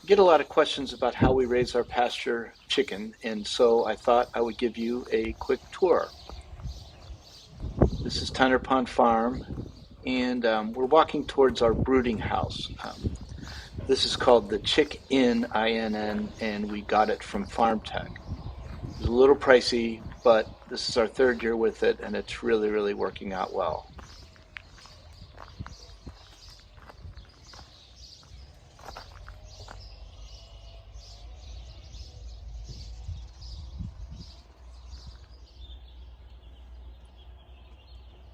Get a lot of questions about how we raise our pasture chicken, and so I thought I would give you a quick tour. This is Tyner Pond Farm, and we're walking towards our brooding house. This is called the Chick Inn, INN, and we got it from Farm Tech. It's a little pricey, but this is our third year with it, and it's really, really working out well.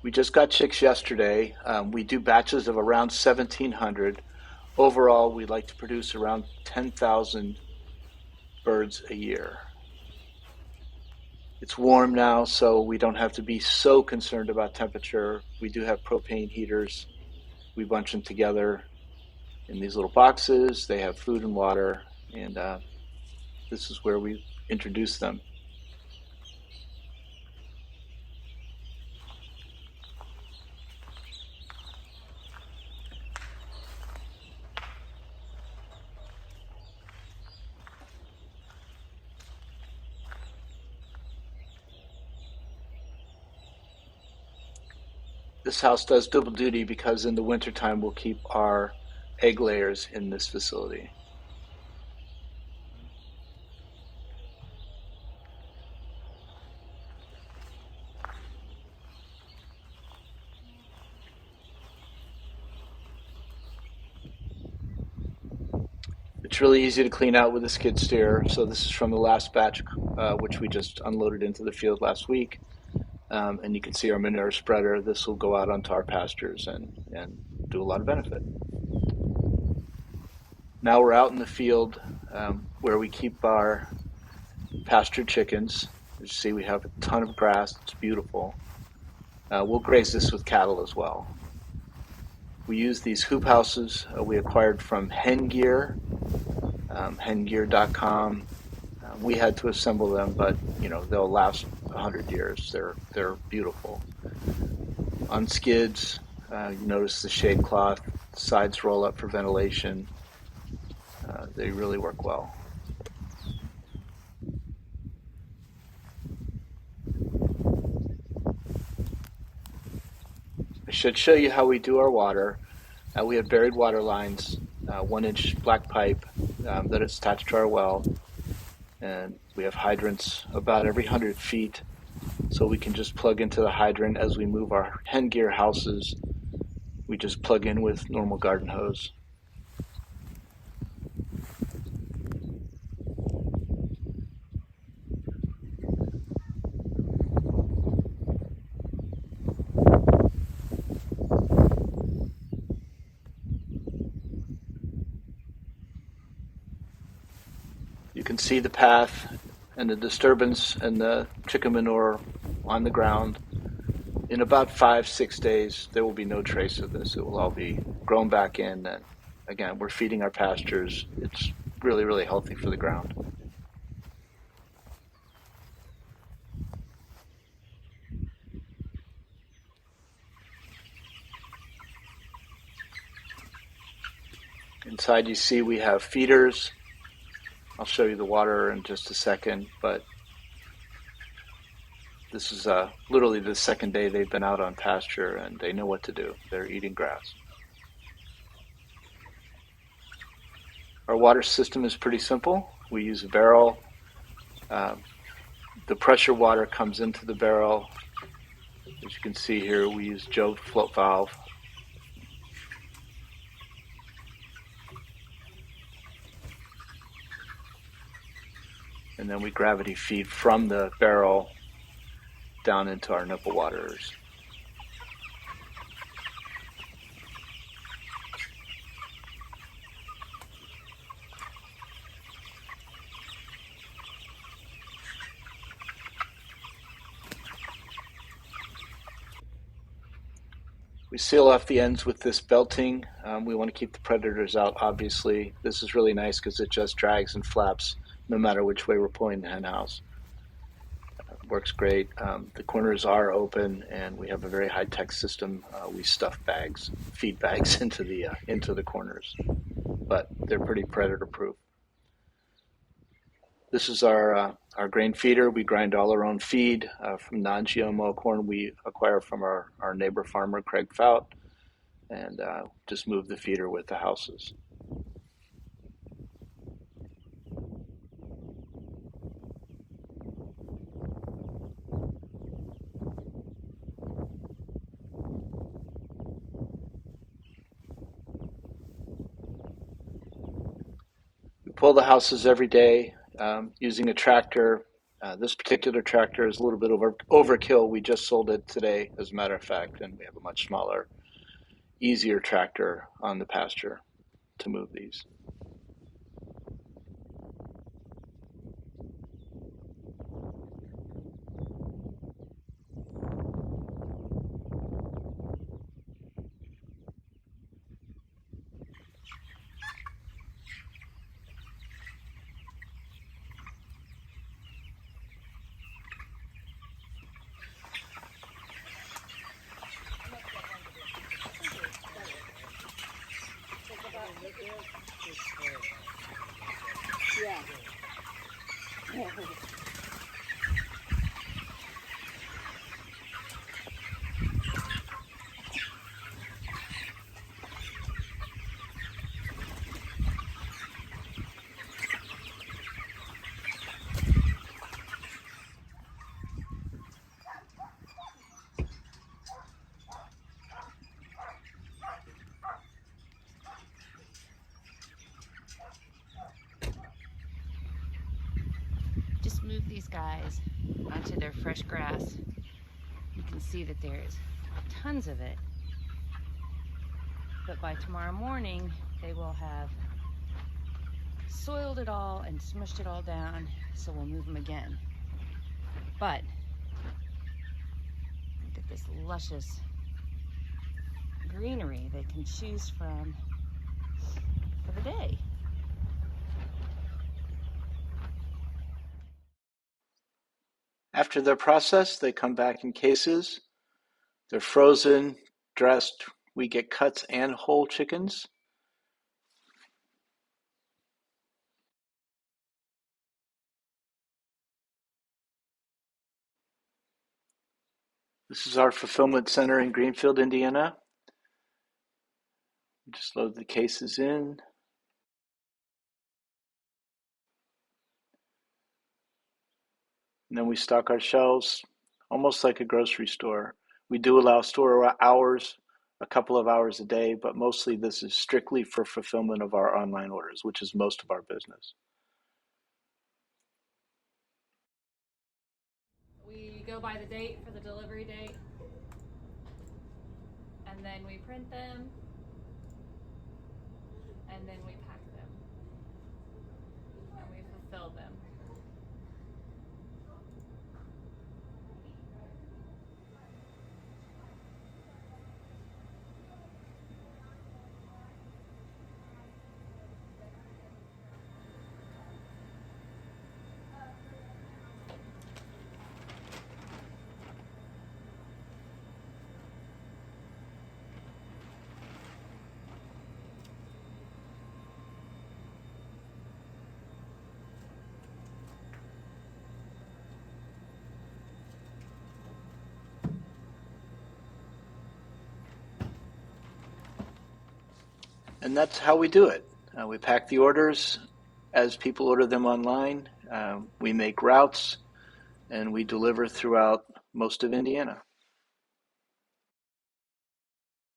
We just got chicks yesterday. We do batches of around 1,700. Overall, we like to produce around 10,000 birds a year. It's warm now, so we don't have to be so concerned about temperature. We do have propane heaters. We bunch them together in these little boxes. They have food and water, and this is where we introduce them. This house does double duty because in the wintertime we'll keep our egg layers in this facility. It's really easy to clean out with a skid steer. So this is from the last batch, which we just unloaded into the field last week. And you can see our manure spreader. This will go out onto our pastures and do a lot of benefit. Now we're out in the field where we keep our pasture chickens. As you see, we have a ton of grass. It's beautiful. We'll graze this with cattle as well. We use these hoop houses we acquired from Hengear, hengear.com. We had to assemble them, but they'll last 100 years. They're beautiful. On skids, you notice the shade cloth. Sides roll up for ventilation. They really work well. I should show you how we do our water. We have buried water lines, 1-inch black pipe that is attached to our well. And we have hydrants about every 100 feet, so we can just plug into the hydrant as we move our hen gear houses. We just plug in with normal garden hose. You can see the path and the disturbance and the chicken manure on the ground. In about 5-6 days, there will be no trace of this. It will all be grown back in. And again, we're feeding our pastures. It's really, really healthy for the ground. Inside you see we have feeders. I'll show you the water in just a second, but this is literally the second day they've been out on pasture, and they know what to do. They're eating grass. Our water system is pretty simple. We use a barrel. The pressure water comes into the barrel. As you can see here, we use Joe float valve. And then we gravity feed from the barrel down into our nipple waters. We seal off the ends with this belting. We want to keep the predators out, obviously. This is really nice because it just drags and flaps no matter which way we're pulling the hen house. Works great. The corners are open, and we have a very high-tech system. We stuff bags, feed bags into the corners. but they're pretty predator proof. This is our grain feeder. We grind all our own feed from non-GMO corn we acquire from our neighbor farmer, Craig Fout, and just move the feeder with the houses. We pull the houses every day using a tractor. This particular tractor is a little bit overkill. We just sold it today, as a matter of fact, and we have a much smaller, easier tractor on the pasture to move these. Just move these guys onto their fresh grass. You can see that there's tons of it. But by tomorrow morning, they will have soiled it all and smushed it all down, so we'll move them again. But look at this luscious greenery they can choose from for the day. After they're processed, they come back in cases. They're frozen, dressed. We get cuts and whole chickens. This is our fulfillment center in Greenfield, Indiana. We just load the cases in. And then we stock our shelves almost like a grocery store. We do allow store hours, a couple of hours a day, but mostly this is strictly for fulfillment of our online orders, which is most of our business. We go by the date for the delivery date, and then we print them, and then we pack them, and we fulfill them. And that's how we do it. We pack the orders as people order them online. We make routes and we deliver throughout most of Indiana.